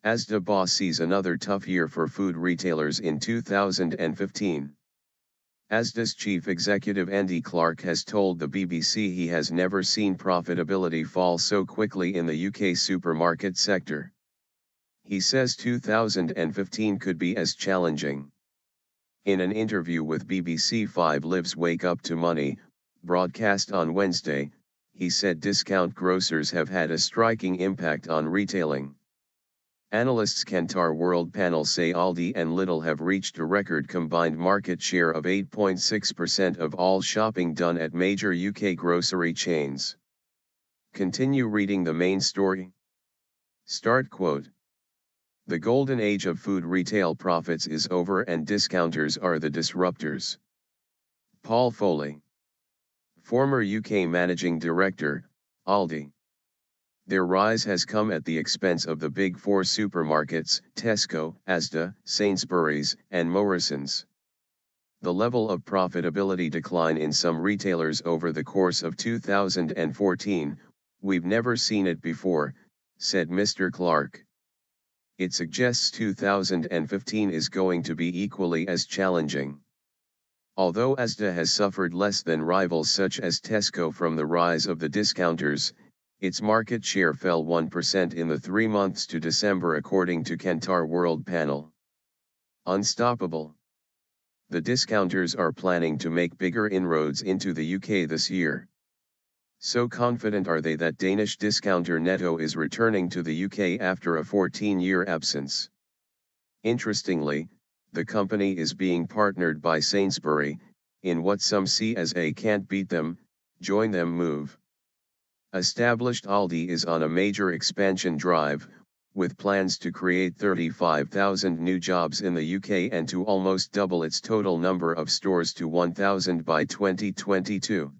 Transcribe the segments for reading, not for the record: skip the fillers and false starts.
Asda boss sees another tough year for food retailers in 2015. Asda's chief executive Andy Clarke has told the BBC he has never seen profitability fall so quickly in the UK supermarket sector. He says 2015 could be as challenging. In an interview with BBC 5 Live's Wake Up to Money, broadcast on Wednesday, he said discount grocers have had a striking impact on retailing. Analysts Kantar Worldpanel say Aldi and Lidl have reached a record combined market share of 8.6% of all shopping done at major UK grocery chains. Continue reading the main story. Start quote. The golden age of food retail profits is over and discounters are the disruptors. Paul Foley, former UK Managing Director, Aldi. Their rise has come at the expense of the big four supermarkets, Tesco, Asda, Sainsbury's, and Morrisons. The level of profitability decline in some retailers over the course of 2014, we've never seen it before, said Mr Clarke. It suggests 2015 is going to be equally as challenging. Although Asda has suffered less than rivals such as Tesco from the rise of the discounters, its market share fell 1% in the 3 months to December according to Kantar Worldpanel. Unstoppable. The discounters are planning to make bigger inroads into the UK this year. So confident are they that Danish discounter Netto is returning to the UK after a 14-year absence. Interestingly, the company is being partnered by Sainsbury, in what some see as a can't beat them, join them move. Established Aldi is on a major expansion drive, with plans to create 35,000 new jobs in the UK and to almost double its total number of stores to 1,000 by 2022.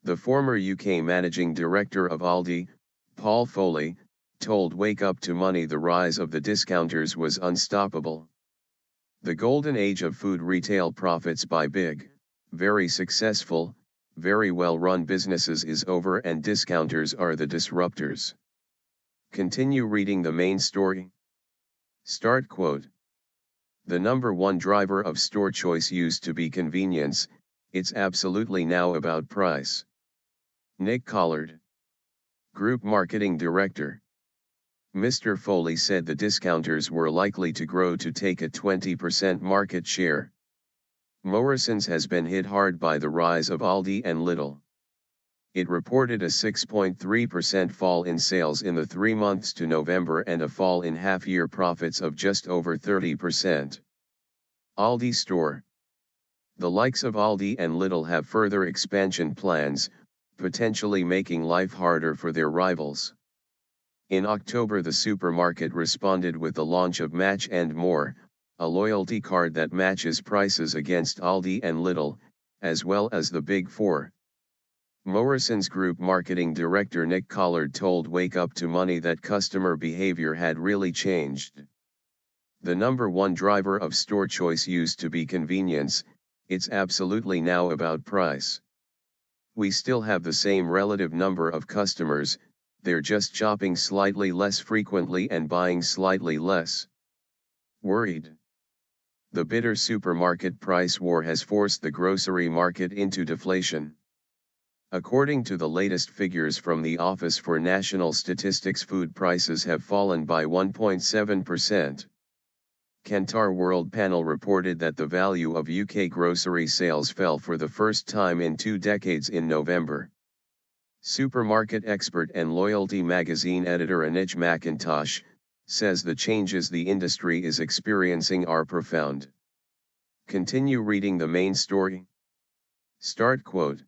The former UK Managing Director of Aldi, Paul Foley, told Wake Up to Money the rise of the discounters was unstoppable. The golden age of food retail profits by big, very successful, very well-run businesses is over and discounters are the disruptors. Continue reading the main story. Start quote. The number one driver of store choice used to be convenience, it's absolutely now about price. Nick Collard, Group Marketing Director. Mr. Foley said the discounters were likely to grow to take a 20% market share. Morrisons has been hit hard by the rise of Aldi and Lidl. It reported a 6.3% fall in sales in the 3 months to November and a fall in half-year profits of just over 30%. Aldi store. The likes of Aldi and Lidl have further expansion plans, potentially making life harder for their rivals. In October, the supermarket responded with the launch of Match and More, a loyalty card that matches prices against Aldi and Lidl, as well as the Big Four. Morrisons Group Marketing Director Nick Collard told Wake Up to Money that customer behavior had really changed. The number one driver of store choice used to be convenience, it's absolutely now about price. We still have the same relative number of customers, they're just shopping slightly less frequently and buying slightly less. Worried. The bitter supermarket price war has forced the grocery market into deflation. According to the latest figures from the Office for National Statistics, food prices have fallen by 1.7%. Kantar Worldpanel reported that the value of UK grocery sales fell for the first time in 2 decades in November. Supermarket expert and Loyalty magazine editor Anij McIntosh says the changes the industry is experiencing are profound. Continue reading the main story. Start quote.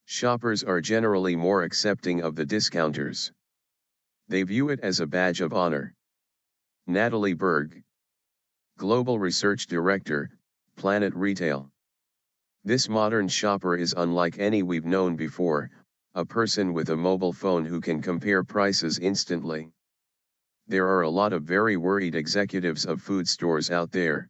Shoppers are generally more accepting of the discounters. They view it as a badge of honor. Natalie Berg, Global Research Director, Planet Retail. This modern shopper is unlike any we've known before, a person with a mobile phone who can compare prices instantly. There are a lot of very worried executives of food stores out there.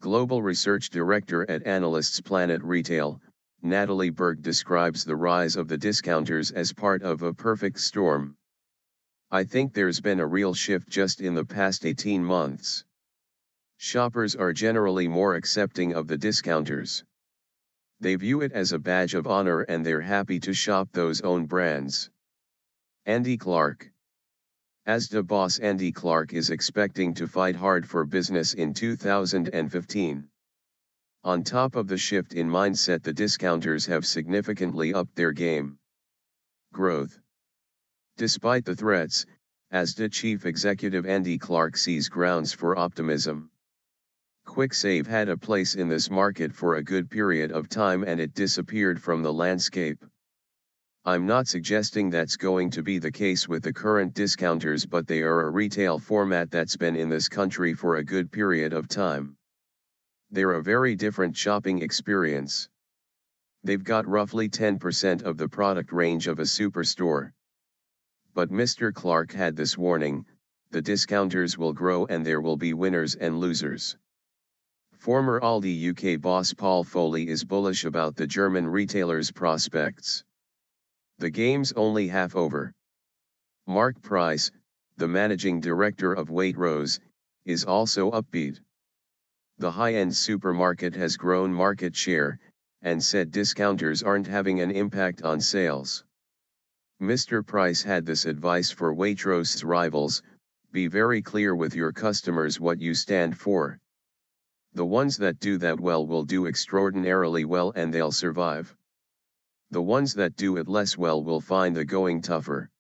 Global Research Director at Analysts Planet Retail, Natalie Berg describes the rise of the discounters as part of a perfect storm. I think there's been a real shift just in the past 18 months. Shoppers are generally more accepting of the discounters. They view it as a badge of honor and they're happy to shop those own brands. Andy Clarke. Asda boss Andy Clarke is expecting to fight hard for business in 2015. On top of the shift in mindset, the discounters have significantly upped their game. Growth. Despite the threats, Asda chief executive Andy Clarke sees grounds for optimism. Quick Save had a place in this market for a good period of time and it disappeared from the landscape. I'm not suggesting that's going to be the case with the current discounters, but they are a retail format that's been in this country for a good period of time. They're a very different shopping experience. They've got roughly 10% of the product range of a superstore. But Mr. Clarke had this warning: the discounters will grow and there will be winners and losers. Former Aldi UK boss Paul Foley is bullish about the German retailer's prospects. The game's only half over. Mark Price, the managing director of Waitrose, is also upbeat. The high-end supermarket has grown market share, and said discounters aren't having an impact on sales. Mr. Price had this advice for Waitrose's rivals: be very clear with your customers what you stand for. The ones that do that well will do extraordinarily well and they'll survive. The ones that do it less well will find the going tougher.